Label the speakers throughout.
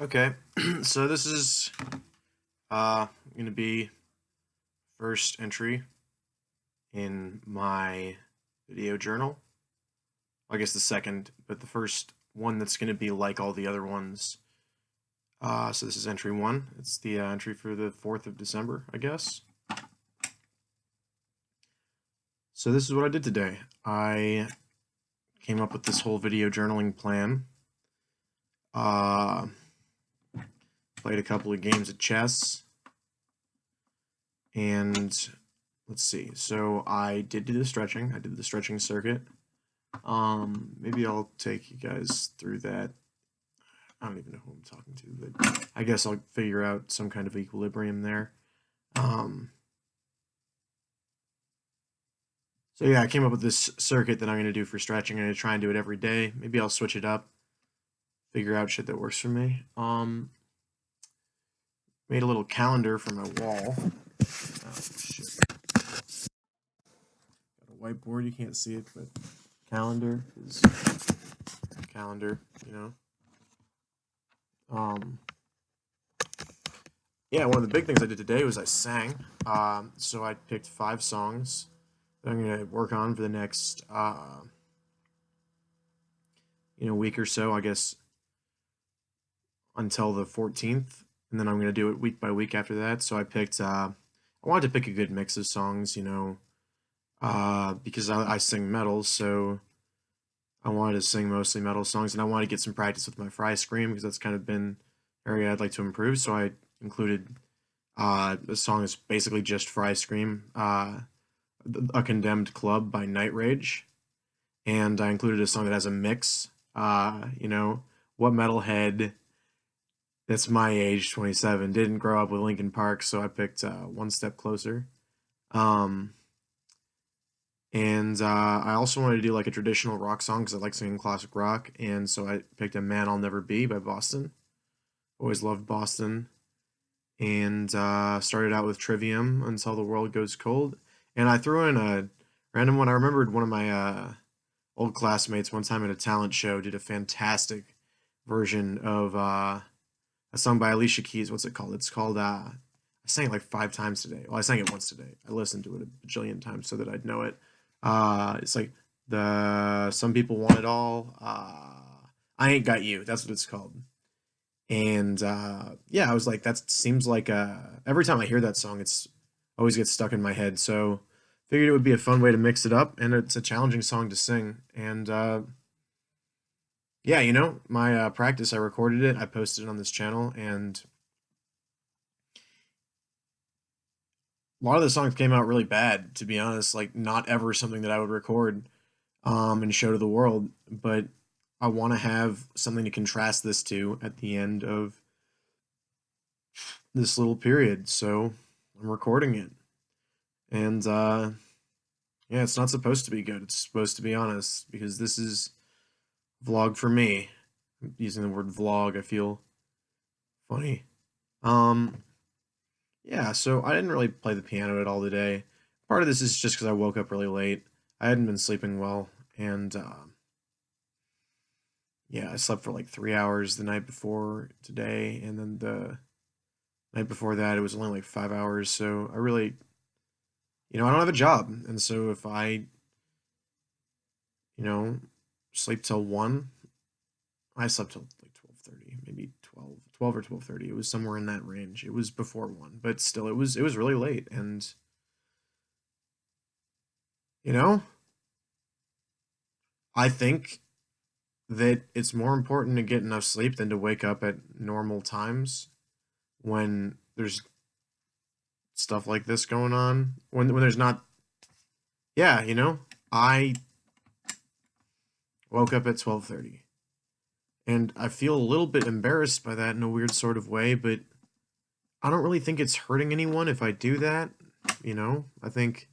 Speaker 1: Okay, so this is going to be first entry in my video journal. I guess the second, but the first one that's going to be like all the other ones. So this is entry one. It's the entry for the 4th of December, I guess. So this is what I did today. I came up with this whole video journaling plan. Uh, Played a couple of games of chess. And let's see. So I did do the stretching. I did the stretching circuit. Maybe I'll take you guys through that. I don't even know who I'm talking to, but I guess I'll figure out some kind of equilibrium there. Um, so yeah, I came up with this circuit that I'm going to do for stretching. I'm going to try and do it every day. Maybe I'll switch it up, figure out shit that works for me. Made a little calendar for my wall. Oh, shit. Got a whiteboard, you can't see it, but calendar is calendar, you know. Yeah, one of the big things I did today was I sang. So I picked 5 songs that I'm going to work on for the next, week or so, I guess, until the 14th. And then I'm going to do it week by week after that. So I picked, I wanted to pick a good mix of songs, because I sing metal. So I wanted to sing mostly metal songs. And I wanted to get some practice with my fry scream because that's kind of been an area I'd like to improve. So I included the song is basically just Fry Scream, A Condemned Club by Night Rage. And I included a song that has a mix. What metalhead that's my age, 27, didn't grow up with Linkin Park, so I picked One Step Closer. Um, and I also wanted to do like a traditional rock song because I like singing classic rock. And so I picked A Man I'll Never Be by Boston. Always loved Boston. And started out with Trivium Until the World Goes Cold. And I threw in a random one. I remembered one of my old classmates one time at a talent show did a fantastic version of a song by Alicia Keys. What's it called? It's called I sang it like 5 times today. Well, I sang it once today. I listened to it a bajillion times so that I'd know it. It's like the Some People Want It All. I Ain't Got You. That's what it's called. And yeah, I was like, that seems like every time I hear that song, it's always gets stuck in my head. So figured it would be a fun way to mix it up, and it's a challenging song to sing. And yeah, my practice, I recorded it, I posted it on this channel, and a lot of the songs came out really bad, to be honest. Like, not ever something that I would record and show to the world. But I want to have something to contrast this to at the end of this little period. So I'm recording it. And yeah, it's not supposed to be good. It's supposed to be honest because this is vlog for me. I'm using the word vlog, I feel funny. Um, yeah, so I didn't really play the piano at all today. Part of this is just because I woke up really late. I hadn't been sleeping well, and yeah, I slept for like 3 hours the night before today, and then the night before that it was only like 5 hours. So I really, I don't have a job, and so if I, you know, sleep till 1, I slept till like 12:30, maybe 12 or 12:30. It was somewhere in that range. It was before 1, but still it was really late, and you know, I think that it's more important to get enough sleep than to wake up at normal times when there's stuff like this going on. When there's not, yeah, I woke up at 12:30, and I feel a little bit embarrassed by that in a weird sort of way, but I don't really think it's hurting anyone if I do that. I think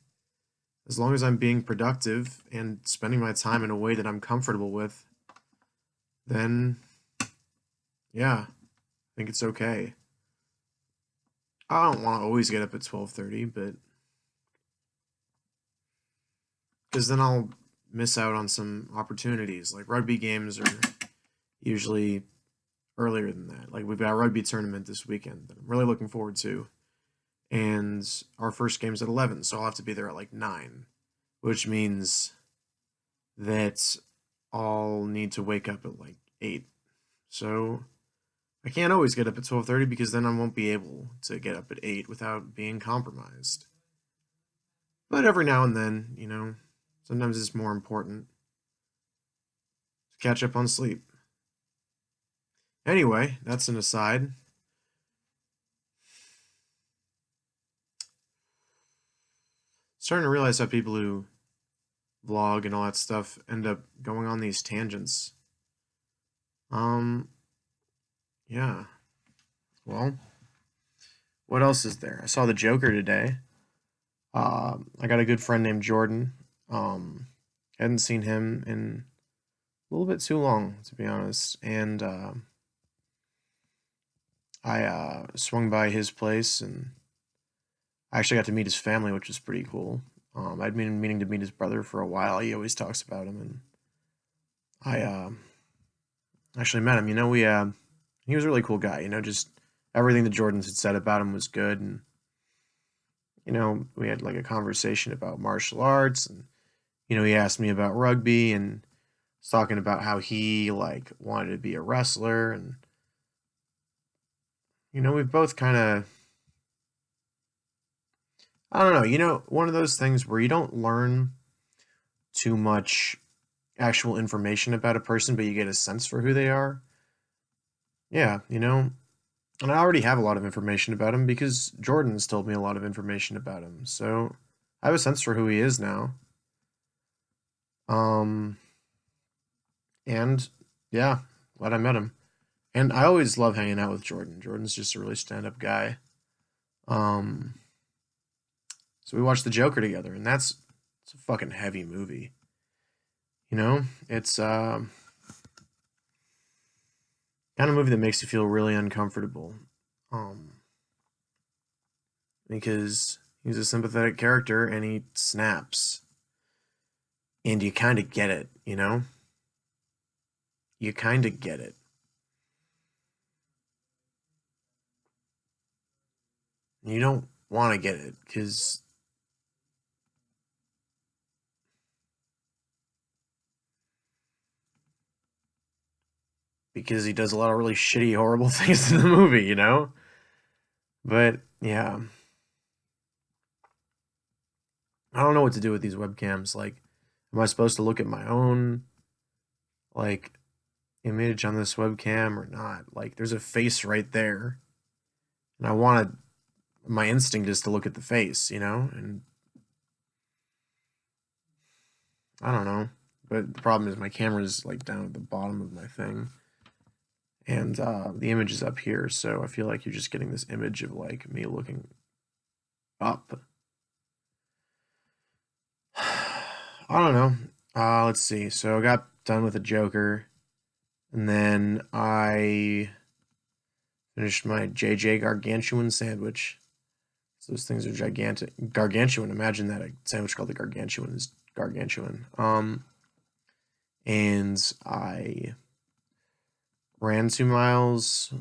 Speaker 1: as long as I'm being productive and spending my time in a way that I'm comfortable with, then yeah, I think it's okay. I don't want to always get up at 12:30, but because then I'll miss out on some opportunities. Like rugby games are usually earlier than that. Like we've got a rugby tournament this weekend that I'm really looking forward to, and our first game's at 11, so I'll have to be there at like 9, which means that I'll need to wake up at like 8. So I can't always get up at 12:30 because then I won't be able to get up at 8 without being compromised. But every now and then, sometimes it's more important to catch up on sleep. Anyway, that's an aside. Starting to realize how people who vlog and all that stuff end up going on these tangents. Um, yeah. Well, what else is there? I saw the Joker today. I got a good friend named Jordan. Hadn't seen him in a little bit too long, to be honest. And I swung by his place, and I actually got to meet his family, which was pretty cool. I'd been meaning to meet his brother for a while. He always talks about him, and I actually met him. He was a really cool guy. Just everything the Jordans had said about him was good, and we had like a conversation about martial arts, and he asked me about rugby, and was talking about how he like wanted to be a wrestler, and we've both kind of, I don't know, one of those things where you don't learn too much actual information about a person, but you get a sense for who they are. Yeah, and I already have a lot of information about him because Jordan's told me a lot of information about him. So I have a sense for who he is now. Um, and yeah, glad I met him. And I always love hanging out with Jordan. Jordan's just a really stand-up guy. Um, so we watched The Joker together, and it's a fucking heavy movie. It's kind of movie that makes you feel really uncomfortable. Um, because he's a sympathetic character and he snaps. And you kind of get it. You kind of get it. You don't want to get it because he does a lot of really shitty, horrible things in the movie. But yeah, I don't know what to do with these webcams. Like, am I supposed to look at my own like image on this webcam or not? Like, there's a face right there, and my instinct is to look at the face, and I don't know. But the problem is my camera's like down at the bottom of my thing, and the image is up here, so I feel like you're just getting this image of like me looking up. I don't know. Let's see. So I got done with the Joker, and then I finished my JJ Gargantuan sandwich. So those things are gigantic. Gargantuan. Imagine that a sandwich called the Gargantuan is gargantuan. And I ran 2 miles.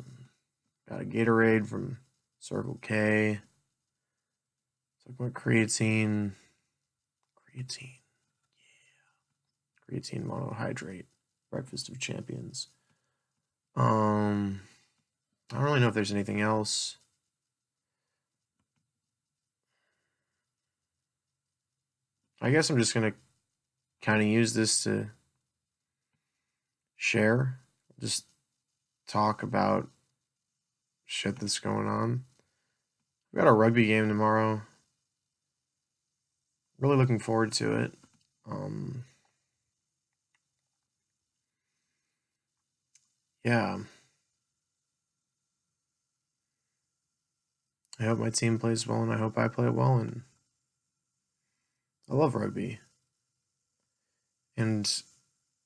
Speaker 1: Got a Gatorade from Circle K. Took my creatine. Creatine monohydrate. Breakfast of champions. I don't really know if there's anything else. I guess I'm just gonna kind of use this to share, just talk about shit that's going on. We got a rugby game tomorrow. Really looking forward to it. Yeah, I hope my team plays well, and I hope I play well. And I love rugby, and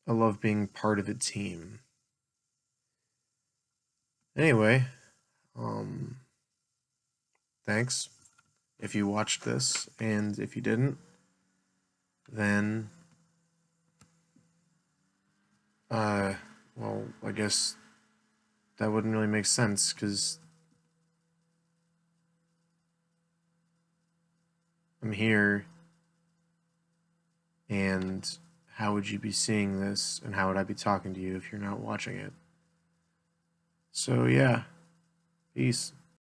Speaker 1: I love being part of a team. Anyway, um, thanks if you watched this, and if you didn't, then uh, well, I guess that wouldn't really make sense, because I'm here, and how would you be seeing this, and how would I be talking to you if you're not watching it? So yeah, peace.